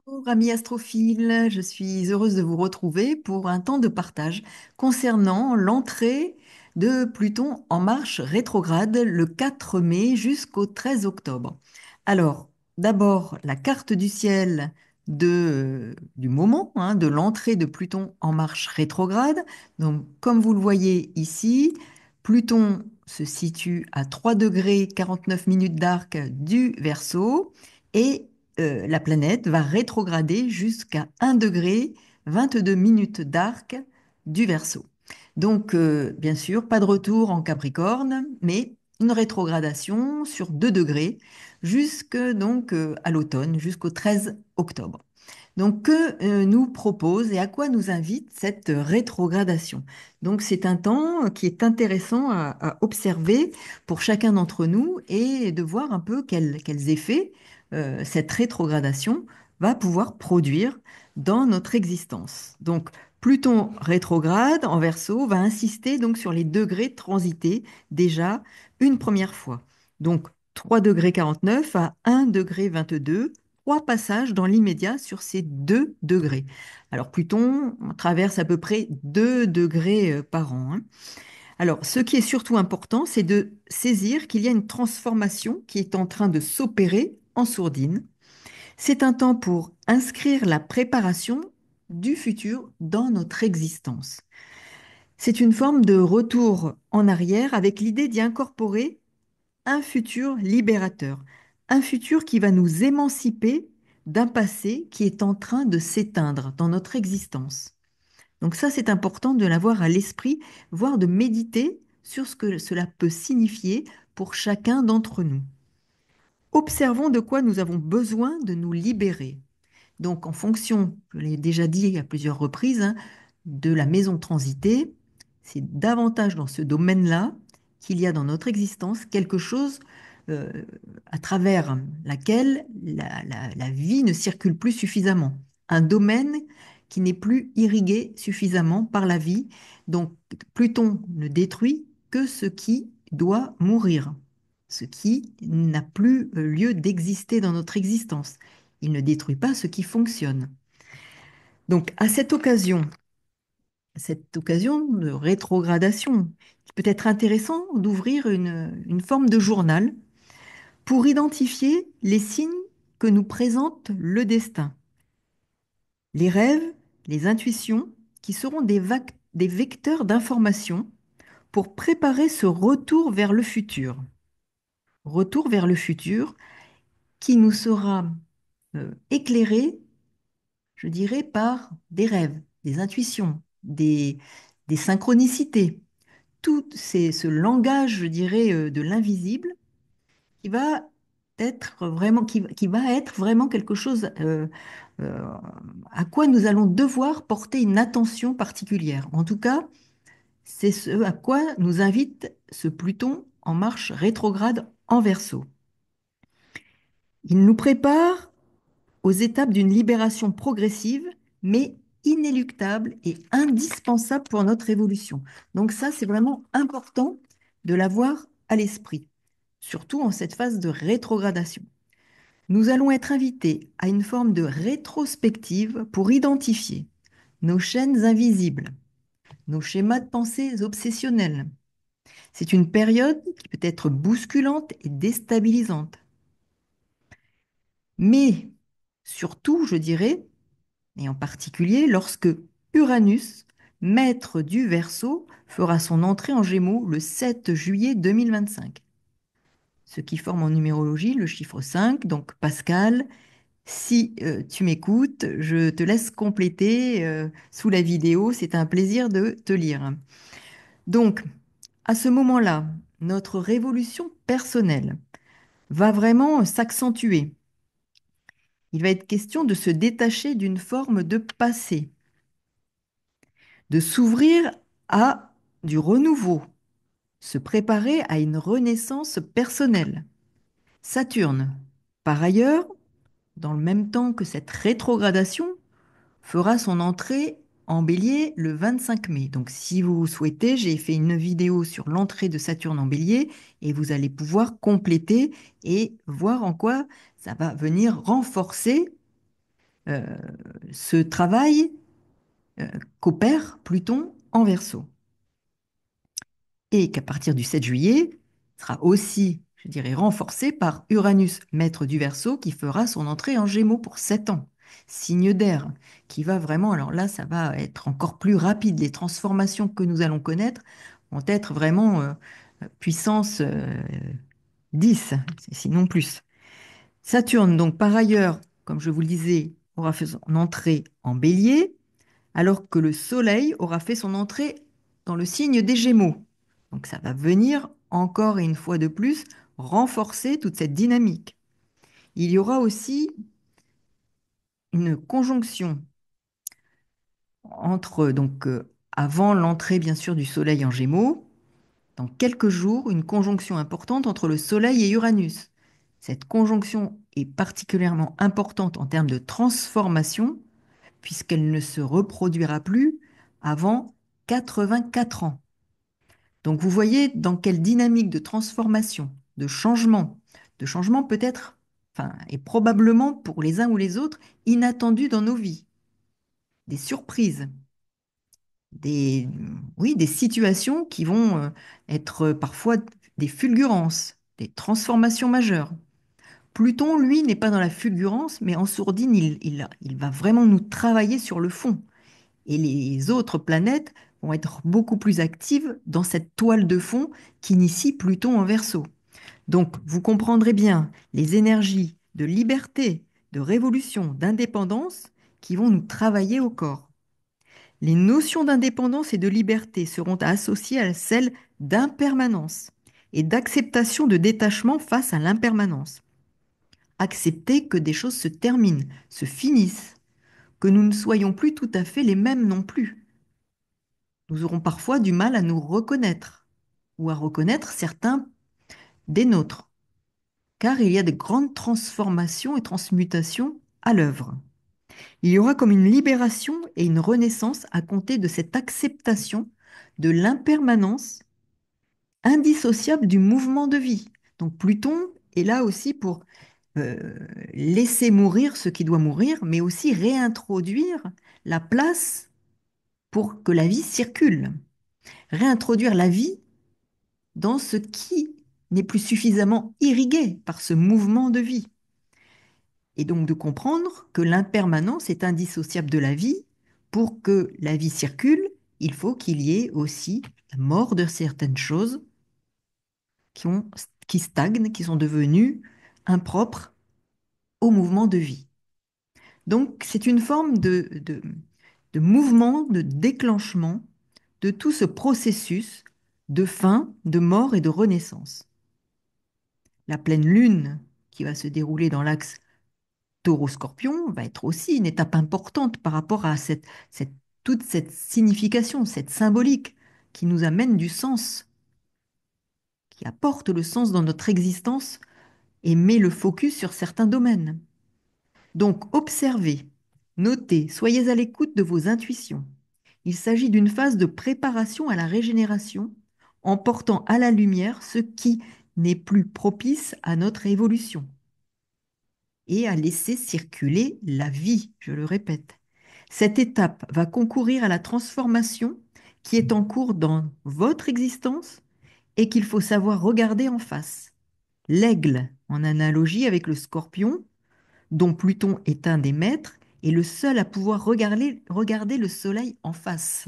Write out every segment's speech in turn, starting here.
Bonjour, amis astrophiles, je suis heureuse de vous retrouver pour un temps de partage concernant l'entrée de Pluton en marche rétrograde le 4 mai jusqu'au 13 octobre. Alors, d'abord, la carte du ciel du moment, de l'entrée de Pluton en marche rétrograde. Donc, comme vous le voyez ici, Pluton se situe à 3 degrés 49 minutes d'arc du Verseau et la planète va rétrograder jusqu'à 1 degré 22 minutes d'arc du Verseau. Donc, bien sûr, pas de retour en Capricorne, mais une rétrogradation sur 2 degrés jusque donc à l'automne, jusqu'au 13 octobre. Donc, que nous propose et à quoi nous invite cette rétrogradation? Donc, c'est un temps qui est intéressant à observer pour chacun d'entre nous et de voir un peu quels effets cette rétrogradation va pouvoir produire dans notre existence. Donc, Pluton rétrograde en Verseau va insister donc sur les degrés transités déjà une première fois. Donc, 3 degrés 49 à 1 degré 22, trois passages dans l'immédiat sur ces 2 degrés. Alors Pluton traverse à peu près 2 degrés par an, hein. Alors, ce qui est surtout important, c'est de saisir qu'il y a une transformation qui est en train de s'opérer en sourdine. C'est un temps pour inscrire la préparation du futur dans notre existence. C'est une forme de retour en arrière avec l'idée d'y incorporer un futur libérateur, un futur qui va nous émanciper d'un passé qui est en train de s'éteindre dans notre existence. Donc ça, c'est important de l'avoir à l'esprit, voire de méditer sur ce que cela peut signifier pour chacun d'entre nous. Observons de quoi nous avons besoin de nous libérer. Donc, en fonction, je l'ai déjà dit à plusieurs reprises, de la maison transitée, c'est davantage dans ce domaine-là qu'il y a dans notre existence quelque chose euh, à travers laquelle la vie ne circule plus suffisamment. Un domaine qui n'est plus irrigué suffisamment par la vie. Donc, Pluton ne détruit que ce qui doit mourir, ce qui n'a plus lieu d'exister dans notre existence. Il ne détruit pas ce qui fonctionne. Donc, à cette occasion de rétrogradation, il peut être intéressant d'ouvrir une forme de journal pour identifier les signes que nous présente le destin, les rêves, les intuitions, qui seront des vecteurs d'information pour préparer ce retour vers le futur. Retour vers le futur qui nous sera éclairé, je dirais, par des rêves, des intuitions, des synchronicités, ce langage, je dirais, de l'invisible qui va qui va être vraiment quelque chose euh, à quoi nous allons devoir porter une attention particulière. En tout cas, c'est ce à quoi nous invite ce Pluton en marche rétrograde en Verseau. Il nous prépare aux étapes d'une libération progressive, mais inéluctable et indispensable pour notre évolution. Donc ça, c'est vraiment important de l'avoir à l'esprit, surtout en cette phase de rétrogradation. Nous allons être invités à une forme de rétrospective pour identifier nos chaînes invisibles, nos schémas de pensée obsessionnels. C'est une période qui peut être bousculante et déstabilisante, mais surtout, je dirais, et en particulier lorsque Uranus, maître du Verseau, fera son entrée en Gémeaux le 7 juillet 2025. Ce qui forme en numérologie le chiffre 5. Donc Pascal, si tu m'écoutes, je te laisse compléter sous la vidéo. C'est un plaisir de te lire. Donc, à ce moment-là, notre révolution personnelle va vraiment s'accentuer. Il va être question de se détacher d'une forme de passé, de s'ouvrir à du renouveau, se préparer à une renaissance personnelle. Saturne, par ailleurs, dans le même temps que cette rétrogradation, fera son entrée en Bélier le 25 mai. Donc si vous souhaitez, j'ai fait une vidéo sur l'entrée de Saturne en Bélier et vous allez pouvoir compléter et voir en quoi ça va venir renforcer euh, ce travail euh, qu'opère Pluton en Verseau. Et qu'à partir du 7 juillet, sera aussi, je dirais, renforcé par Uranus, maître du Verseau, qui fera son entrée en Gémeaux pour 7 ans. Signe d'air, qui va vraiment, alors là, ça va être encore plus rapide. Les transformations que nous allons connaître vont être vraiment puissance 10, sinon plus. Saturne, donc par ailleurs, comme je vous le disais, aura fait son entrée en Bélier, alors que le Soleil aura fait son entrée dans le signe des Gémeaux. Donc ça va venir encore et une fois de plus renforcer toute cette dynamique. Il y aura aussi une conjonction entre, donc avant l'entrée bien sûr du Soleil en Gémeaux, dans quelques jours, une conjonction importante entre le Soleil et Uranus. Cette conjonction est particulièrement importante en termes de transformation, puisqu'elle ne se reproduira plus avant 84 ans. Donc vous voyez dans quelle dynamique de transformation, de changement peut-être, enfin, et probablement pour les uns ou les autres, inattendus dans nos vies, des surprises, des, oui, des situations qui vont être parfois des fulgurances, des transformations majeures. Pluton, lui, n'est pas dans la fulgurance, mais en sourdine, il va vraiment nous travailler sur le fond. Et les autres planètes vont être beaucoup plus actives dans cette toile de fond qu'initie Pluton en Verseau. Donc, vous comprendrez bien les énergies de liberté, de révolution, d'indépendance qui vont nous travailler au corps. Les notions d'indépendance et de liberté seront associées à celles d'impermanence et d'acceptation de détachement face à l'impermanence. Accepter que des choses se terminent, se finissent, que nous ne soyons plus tout à fait les mêmes non plus. Nous aurons parfois du mal à nous reconnaître ou à reconnaître certains des nôtres, car il y a de grandes transformations et transmutations à l'œuvre. Il y aura comme une libération et une renaissance à compter de cette acceptation de l'impermanence indissociable du mouvement de vie. Donc Pluton est là aussi pour euh, laisser mourir ce qui doit mourir, mais aussi réintroduire la place pour que la vie circule, réintroduire la vie dans ce qui n'est plus suffisamment irrigué par ce mouvement de vie. Et donc de comprendre que l'impermanence est indissociable de la vie. Pour que la vie circule, il faut qu'il y ait aussi la mort de certaines choses qui, qui stagnent, qui sont devenues impropres au mouvement de vie. Donc c'est une forme de mouvement, de déclenchement de tout ce processus de fin, de mort et de renaissance. La pleine lune qui va se dérouler dans l'axe Taureau-Scorpion va être aussi une étape importante par rapport à toute cette signification, cette symbolique qui nous amène du sens, qui apporte le sens dans notre existence et met le focus sur certains domaines. Donc observez, notez, soyez à l'écoute de vos intuitions. Il s'agit d'une phase de préparation à la régénération en portant à la lumière ce qui n'est plus propice à notre évolution et à laisser circuler la vie, je le répète. Cette étape va concourir à la transformation qui est en cours dans votre existence et qu'il faut savoir regarder en face. L'aigle, en analogie avec le scorpion, dont Pluton est un des maîtres, est le seul à pouvoir regarder le soleil en face.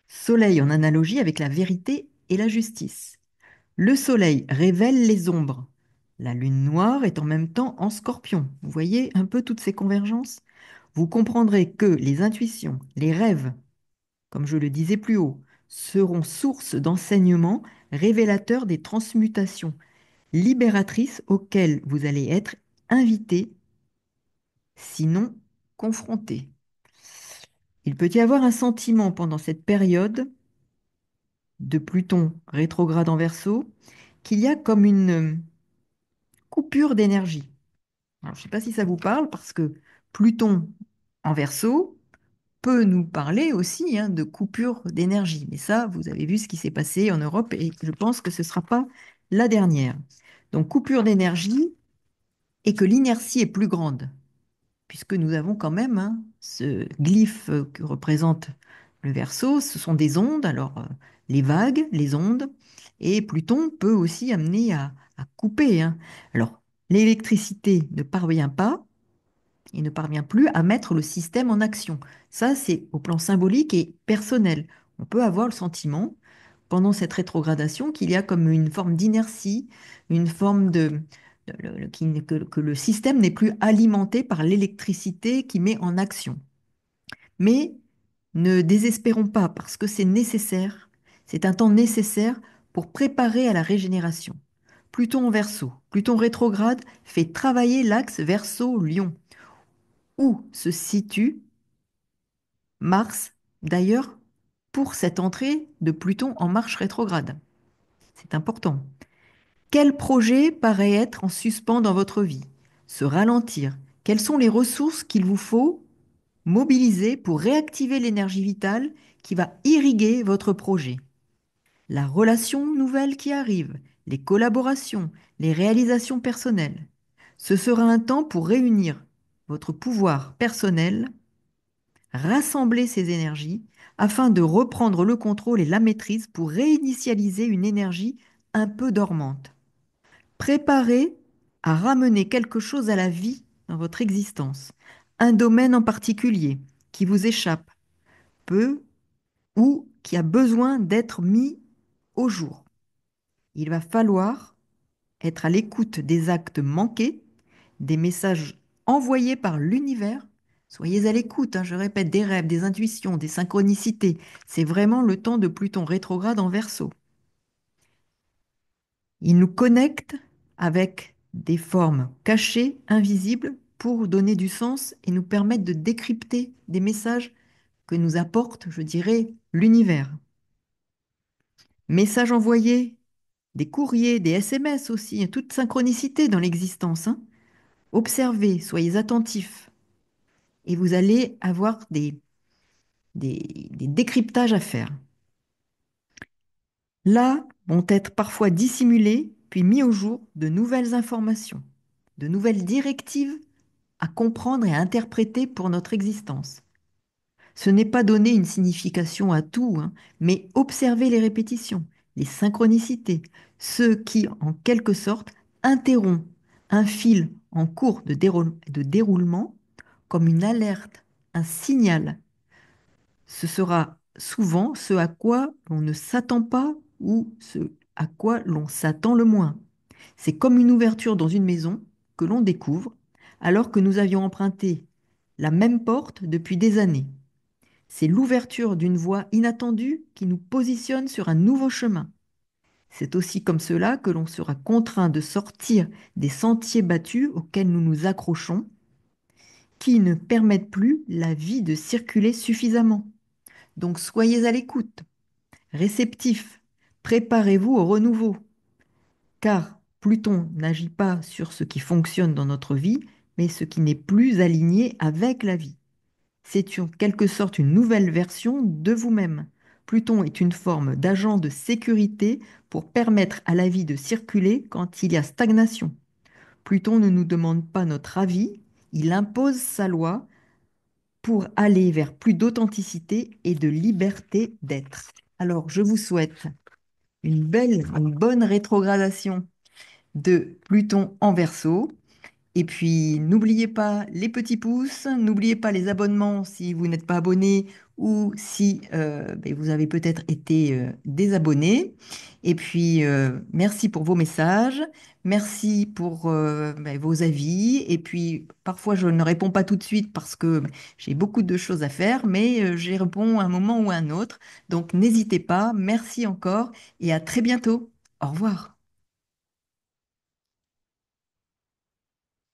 Soleil en analogie avec la vérité et la justice. Le soleil révèle les ombres. La lune noire est en même temps en scorpion. Vous voyez un peu toutes ces convergences? Vous comprendrez que les intuitions, les rêves, comme je le disais plus haut, seront source d'enseignements révélateurs des transmutations libératrices auxquelles vous allez être invité, sinon confronté. Il peut y avoir un sentiment pendant cette période de Pluton rétrograde en Verseau qu'il y a comme une coupure d'énergie. Alors, je ne sais pas si ça vous parle parce que Pluton en Verseau peut nous parler aussi de coupure d'énergie. Mais ça, vous avez vu ce qui s'est passé en Europe et je pense que ce ne sera pas la dernière. Donc, coupure d'énergie et que l'inertie est plus grande. puisque nous avons quand même hein, ce glyphe que représente le Verseau, ce sont des ondes, alors les vagues, les ondes, et Pluton peut aussi amener à couper. Hein. Alors, l'électricité ne parvient pas, il ne parvient plus à mettre le système en action. Ça, c'est au plan symbolique et personnel. On peut avoir le sentiment, pendant cette rétrogradation, qu'il y a comme une forme d'inertie, une forme que le système n'est plus alimenté par l'électricité qui met en action. Mais ne désespérons pas parce que c'est nécessaire, c'est un temps nécessaire pour préparer à la régénération. Pluton en Verseau, Pluton rétrograde fait travailler l'axe Verseau-Lion où se situe Mars, d'ailleurs, pour cette entrée de Pluton en marche rétrograde. C'est important. Quel projet paraît être en suspens dans votre vie? Se ralentir? Quelles sont les ressources qu'il vous faut mobiliser pour réactiver l'énergie vitale qui va irriguer votre projet? La relation nouvelle qui arrive, les collaborations, les réalisations personnelles. Ce sera un temps pour réunir votre pouvoir personnel, rassembler ces énergies afin de reprendre le contrôle et la maîtrise pour réinitialiser une énergie un peu dormante. Préparez à ramener quelque chose à la vie dans votre existence, un domaine en particulier qui vous échappe, peu ou qui a besoin d'être mis au jour. Il va falloir être à l'écoute des actes manqués, des messages envoyés par l'univers. Soyez à l'écoute, hein, je répète, des rêves, des intuitions, des synchronicités. C'est vraiment le temps de Pluton rétrograde en Verseau. Il nous connecte avec des formes cachées, invisibles, pour donner du sens et nous permettre de décrypter des messages que nous apporte, je dirais, l'univers. Messages envoyés, des courriers, des SMS aussi, hein, toute synchronicité dans l'existence. Hein. Observez, soyez attentifs et vous allez avoir des décryptages à faire. Là vont être parfois dissimulées puis mis au jour de nouvelles informations, de nouvelles directives à comprendre et à interpréter pour notre existence. Ce n'est pas donner une signification à tout, hein, mais observer les répétitions, les synchronicités, ceux qui, en quelque sorte, interrompent un fil en cours de déroulement comme une alerte, un signal. Ce sera souvent ce à quoi l'on ne s'attend pas ou ce à quoi l'on s'attend le moins. C'est comme une ouverture dans une maison que l'on découvre alors que nous avions emprunté la même porte depuis des années. C'est l'ouverture d'une voie inattendue qui nous positionne sur un nouveau chemin. C'est aussi comme cela que l'on sera contraint de sortir des sentiers battus auxquels nous nous accrochons, qui ne permettent plus la vie de circuler suffisamment. Donc soyez à l'écoute, réceptifs, préparez-vous au renouveau, car Pluton n'agit pas sur ce qui fonctionne dans notre vie, mais ce qui n'est plus aligné avec la vie. C'est en quelque sorte une nouvelle version de vous-même. Pluton est une forme d'agent de sécurité pour permettre à la vie de circuler quand il y a stagnation. Pluton ne nous demande pas notre avis, il impose sa loi pour aller vers plus d'authenticité et de liberté d'être. Alors, je vous souhaite une bonne rétrogradation de Pluton en Verseau. Et puis, n'oubliez pas les petits pouces, n'oubliez pas les abonnements si vous n'êtes pas abonné ou si ben, vous avez peut-être été désabonné. Et puis, merci pour vos messages, merci pour ben, vos avis. Et puis, parfois, je ne réponds pas tout de suite parce que ben, j'ai beaucoup de choses à faire, mais j'y réponds à un moment ou à un autre. Donc, n'hésitez pas. Merci encore et à très bientôt. Au revoir.